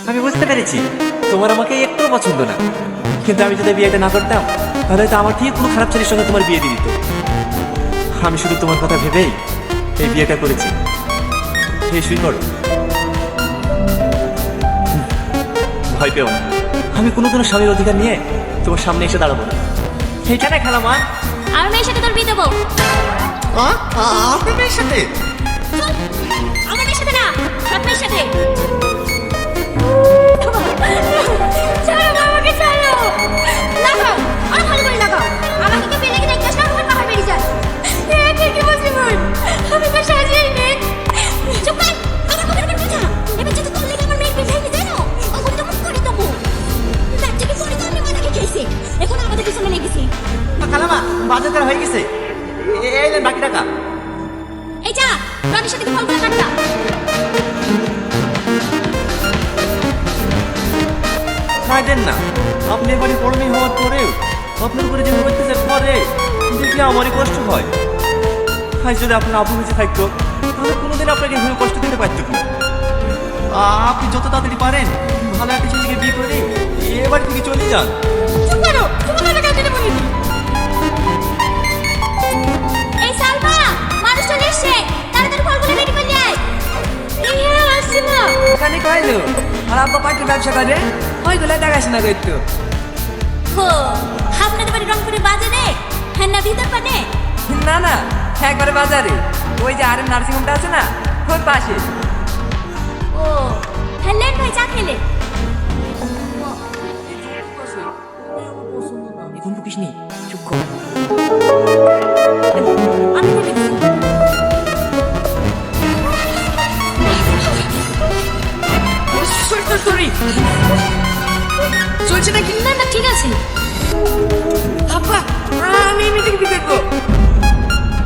আমি বুঝতে পেরেছি তোমার আমাকে একটু পছন্দ না, কিন্তু আমি যদি বিয়েটা না করতাম তাহলে হয়তো আমার ঠিক কোনো খারাপ ছেলের সঙ্গে তোমার বিয়ে দিয়ে দিত। আমি শুধু তোমার কথা ভেবেই এই বিয়েটা করেছি। এই শুই করো, ভয় পেও না। আমি কোনোদিনও স্বামীর অধিকার নিয়ে তোমার সামনে এসে দাঁড়াবো না। এইখানে খেলা মা। আমার মেয়ের সাথে তোর বিয়ে দেবো। আপনার মেয়ের সাথে? আমার মেয়ের সাথে না, সৎ মেয়ের সাথে। ছাড়ো মা, আমাকে ছাড়ো। লাগাও, আর ভালো করে লাগাও। আমাকে কি পেলে কি দেখতে না, আমার পাহাড় বেরিয়ে যায়। ঠিকই বলছি বোন, আমি তো সাজিয়েই নেই। চুপ কর, আমার কথাটা একবার বোঝা। এবার যদি তোর লেগে আমার মেয়ের বিয়ে ভেঙে যায় না, ওগুলো তো মুখ করে দেবো। বাচ্চাকে করে তো আমি মাথাকে খেয়েছি, এখন আমাদের পিছনে লেগেছি। খালামা, বাজার করা হয়ে গেছে। এই নেন বাকি টাকা। এই যা, রনির সাথে ফোন করে কাটটা। না দেন না, আপনি এবারে বড় মেয়ে হওয়ার পরেও আপনার উপরে যেভাবে অত্যাচার করে দেখলে আমারই কষ্ট হয়। আজ যদি আপনার আপু বেঁচে থাকতো তাহলে কোনোদিন আপনাকে এভাবে কষ্ট দিতে পারত না। আপনি যত তাড়াতাড়ি পারেন ভালো একটা ছেলেকে বিয়ে করে এবার থেকে চলে যান। চুপ করো, তোমার কথা কাটতে বলি। এই সালমা, মানুষ চলে এসেছে, তাড়াতাড়ি ফলগুলো রেডি করে নিয়ে আয়। হ্যাঁ, আসছি মা। ওখানে কইলো আর আব্বা পাখির ব্যবসা করে ওইগুলো দেখাশোনা করতো। হো, আপনাদের বাড়ি রংপুরে বাজারে, হ্যাঁ না ভিতর পানে? না না, একবারে বাজারে, ওই যে আরএম নার্সিং হোমটা আছে না ওর পাশে। ও, হ্যাঁ লেন ভাই, চা খেলে। এখন বুকিস নি, চুপ কর। আমি তো দেখছি। সরি, চলছে নাকি? না না, ঠিক আছে। আব্বা, আমি এমনিতেই বিয়ে করবো।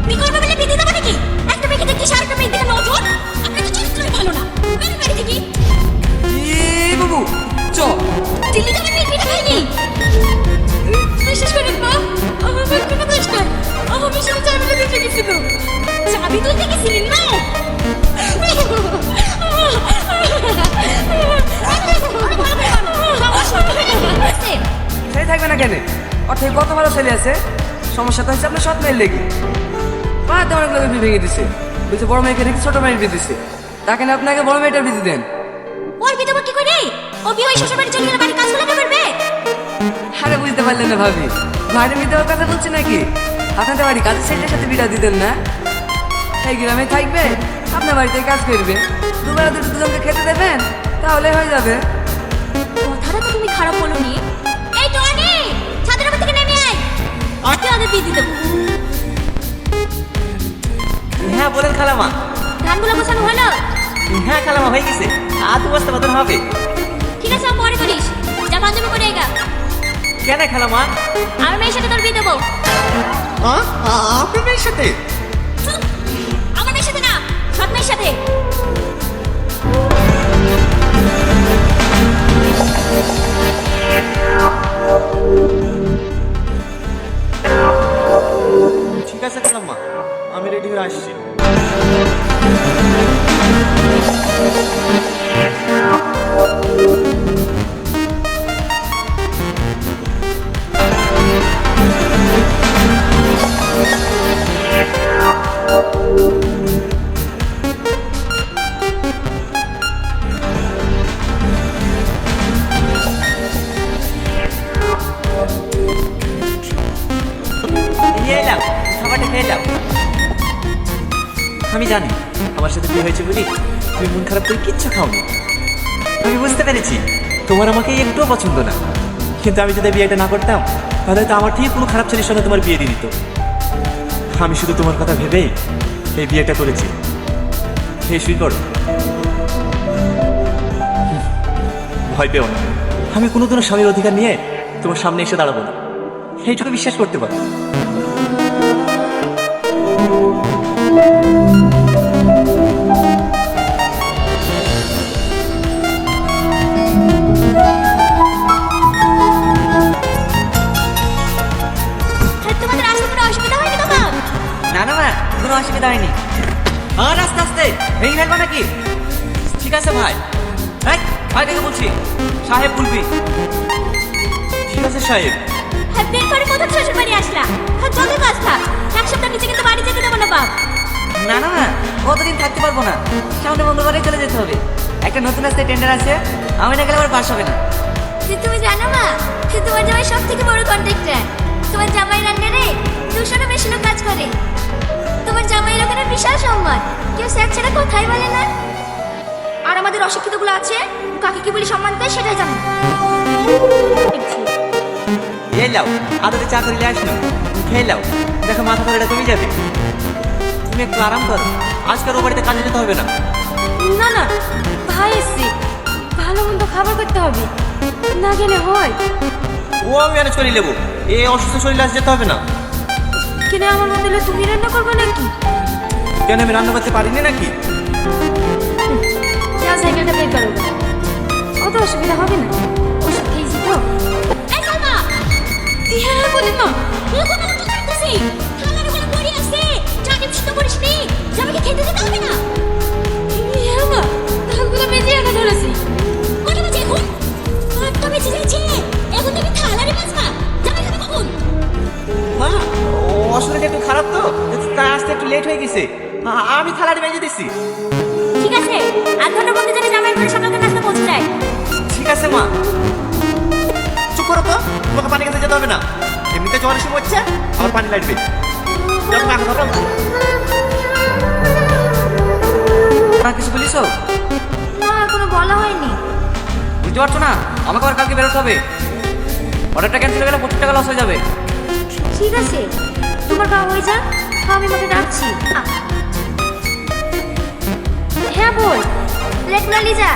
বিকল্প বলে বিয়ে দেবো নাকি? একটা মেয়েকে দেখছি আরেকটা মেয়ে দেখে নজর। আপনি তো চরিত্রই ভালো না। বেরো বাড়ি থেকে। বাবু চ। দিল্লি যাবে, বিয়ে খাইনি। বিশ্বাস করেন মা, আমার কোনো দোষ নাই। আমার ভীষণ চাবিটা দিতে গেছিল। চাবি তুলতে গেছিলেন না? সেই থাকবে না কেন? ওর থেকে কত ভালো ছেলে আছে। সমস্যা তো হচ্ছে আপনার সৎ মেয়ের লেগে। পাড়াতে অনেক লোকের বিয়ে ভেঙে দিছে, বলছে বড় মেয়েকে রেখে ছোট মেয়ের বিয়ে দিছে। তাকে না আপনাকে বড় মেয়েটার বিয়ে দেন। ওর বিয়ে দেবো কি করে? ও বিয়ে হয়ে শ্বশুর বাড়ি চলে গেলে বাড়ি কাজ করতে পারবে? আরে বুঝতে পারলেন না ভাবি, ভাইয়ের বিয়ে দেওয়ার কথা বলছি নাকি? আপনাদের বাড়ি কাজের ছেলের সাথে বিটা দিতেন না? এই গ্রামে থাকবে, আপনার বাড়িতে কাজ করবে, দুবেলা দুটো দুজনকে খেতে দেবেন, তাহলে হয়ে যাবে। কথাটা তো তুমি খারাপ বলোনি। এই টনি, ছাদের উপর থেকে নেমে আয়। আজকে ওদের বিয়ে দিয়ে দেবো। হ্যাঁ বলেন খালামা। ধানগুলো গোছানো হলো? হ্যাঁ খালামা, হয়ে গেছে। আর দু বস্তা মতন হবে। ঠিক আছে, আমি পরে করিস। যা পাঞ্জাবি করে এগা। কেন খালামা? আমার মেয়ের সাথে তোর বিয়ে দেবো। আপনার মেয়ের সাথে? চুপ! আমার মেয়ের সাথে না, সৎ মেয়ের সাথে। ঠিক আছে খালাম্মা, আমি রেডি হয়ে আসছি। নিয়ে এলাম, খাবারটা খেয়ে এলাম। আমি জানি আমার সাথে বিয়ে হয়েছে বলি তুমি মন খারাপ করে কিচ্ছু খাওনি। আমি বুঝতে পেরেছি তোমার আমাকে একটুও পছন্দ না, কিন্তু আমি যদি বিয়েটা না করতাম তাহলে তো আমার ঠিক কোনো খারাপ ছেলের সঙ্গে তোমার বিয়ে দিয়ে দিত। আমি শুধু তোমার কথা ভেবেই এই বিয়েটা করেছি। এই শুই করো, ভয় পেও না। আমি কোনোদিনও স্বামীর অধিকার নিয়ে তোমার সামনে এসে দাঁড়াবো না, এইটুকু বিশ্বাস করতে পারো। তোমাদের আসতে কোনো অসুবিধা হয়নি তো? না না মা, কোনো অসুবিধা হয়নি। আর আস্তে আস্তে ভেঙে ফেলবো নাকি? ঠিক আছে ভাই। ভাইটাকে বলছি সাহেব বলবি। ঠিক আছে সাহেব। হ্যাঁ বের করে কোথাও শ্বশুর বাড়ি আসলা? হ্যাঁ যত কাজ থাক, এক সপ্তাহ নিচে কিন্তু বাড়ি যেতে দেবো না বাপ। না না না, কতদিন থাকতে পারবো না, সামনে মঙ্গলবারে চলে যেতে হবে। একটা নতুন রাস্তায় টেন্ডার আছে, আমি না গেলে আবার পাস হবে না। তুমি জানো মা, তোমার জামাই সব থেকে বড় কন্ট্রাক্টর। তোমার জামাই রান্নারে 200-ও বেশি লোক কাজ করে। তোমার জামাইয়ের ওখানে বিশাল সম্মান, কেউ স্যার ছাড়া কথাই বলে না। আর আমাদের অশিক্ষিতগুলো আছে, কাকে কি বলি সম্মান দেয় সেটাই জানো। এই লাও, আদরে চা করিলে আসলো, খেয়ে লাও, দেখো মাথা ধরেটা কমে যাবে। তুমি একটু আরাম করো, আজকাল ও বাড়িতে কাজে যেতে হবে না। না না ভাই এসছি, ভালো মন্দ খাবার করতে হবে, না গেলে হয়। ও আমি ম্যানেজ করে নেবো, এই অসুস্থ শরীরে আজ যেতে হবে না। কিনে আমার বদলে তুমি রান্না করবে নাকি? কেন আমি রান্না করতে পারিনি নাকি? যা সাইকেলটা বের করো, অত অসুবিধা হবে না, ওষুধ খেয়েছি তো। এই সালমা, হ্যাঁ বলেন মা, এরকম আমি কি করতেছি? খালার ওখানে পড়ে আছে, চাটি বিশুদ্ধ করিস নি, জামাইকে খেতে দিতে হবে না। হ্যাঁ মা, ধানগুলো বেজে একা ধরেছি। কটা বাজে এখন? 8টা বেজে যাচ্ছে, এখন তুমি থালারে বাজবা, জামাই খাবে কখন? মা, ও শরীরটা একটু খারাপ তো, তাই আসতে একটু লেট হয়ে গেছে। আমি থালাটি মেজে দিচ্ছি। ঠিক আছে, আধ ঘন্টার মধ্যে যেন জামাই করে সকালকে নাস্তা পৌঁছে যায়। ঠিক আছে মা। চুপ করো তো, তোমাকে পানি খেতে যেতে হবে না। এমনিতে জ্বর এসে হচ্ছে, আমার পানি লাগবে। যাও তুমি এখন ধরো। আর কিছু বলিস? না এখনো বলা হয়নি। বুঝতে পারছো না, আমাকে আবার কালকে বেরোতে হবে। অর্ডারটা ক্যান্সেল হয়ে গেলে 25 টাকা লস হয়ে যাবে। ঠিক আছে, তোমার খাওয়া হয়ে যাক, আমি মাকে ডাকছি। হ্যাঁ বল, প্লেট নালি যা।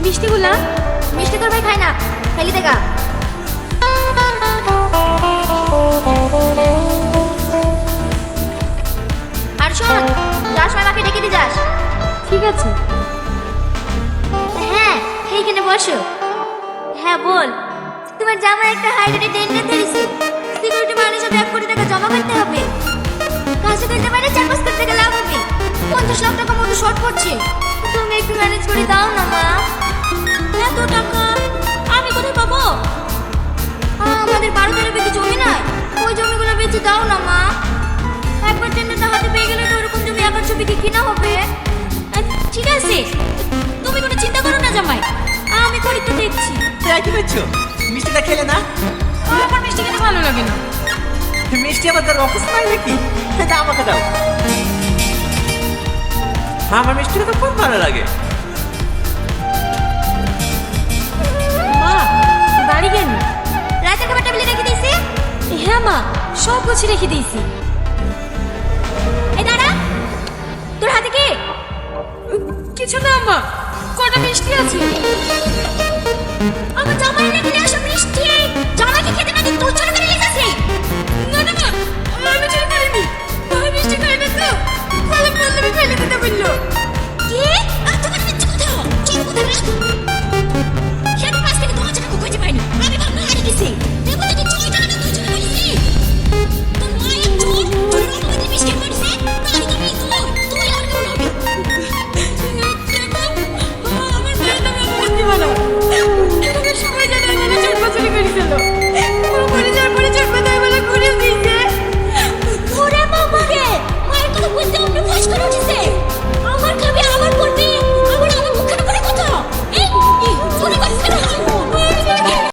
মিষ্টিগুলা, মিষ্টি তোর ভাই খায় না, খাইলি দেখা। আর শোন, যার সময় মাকে ডেকে দিয়ে যাস। ঠিক আছে। হ্যাঁ এইখানে বসো। হ্যাঁ বল, তোমার জামাই একটা হাইড্রেটে টেন্ডার ধরেছে, সিকিউরিটি মানি সব 1 কোটি টাকা জমা করতে হবে। কাছে করতে পারে 4-5 কোটি টাকা লাভ হবে, 50 লাখ টাকা মতো শর্ট পড়ছে। তুমি একটু ম্যানেজ করে দাও না মা। এত টাকা আমি কোথায় পাবো? আমাদের 12-13 বিঘে জমি নাই, ওই জমিগুলো বেচে দাও না মা। একবার টেন্ডারটা হাতে পেয়ে গেলে তো ওরকম জমি 1-2 বিঘে কিনা হবে। ঠিক আছে, তুমি কোনো চিন্তা করো না জামাই, আমি খরিদটা দেখছি। তাই কি করছো? মিষ্টিটা খেলে না? আমার মিষ্টি খেতে ভালো লাগে না। মিষ্টি আবার তার অফিস নাই নাকি? এটা আমাকে দাও। আমার মিষ্টিটা তো খুব ভালো লাগে। মা বাড়ি গেল, রাতের খাবারটা বলে রেখে দিয়েছি। হ্যাঁ মা, সব কিছু রেখে দিয়েছি। এই দাঁড়া, তোর হাতে কি? কিছু না মা, কটা মিষ্টি আছে। আমার জামাই রেখে আসো মিষ্টি, জামাইকে খেতে না দিন তোর জন্য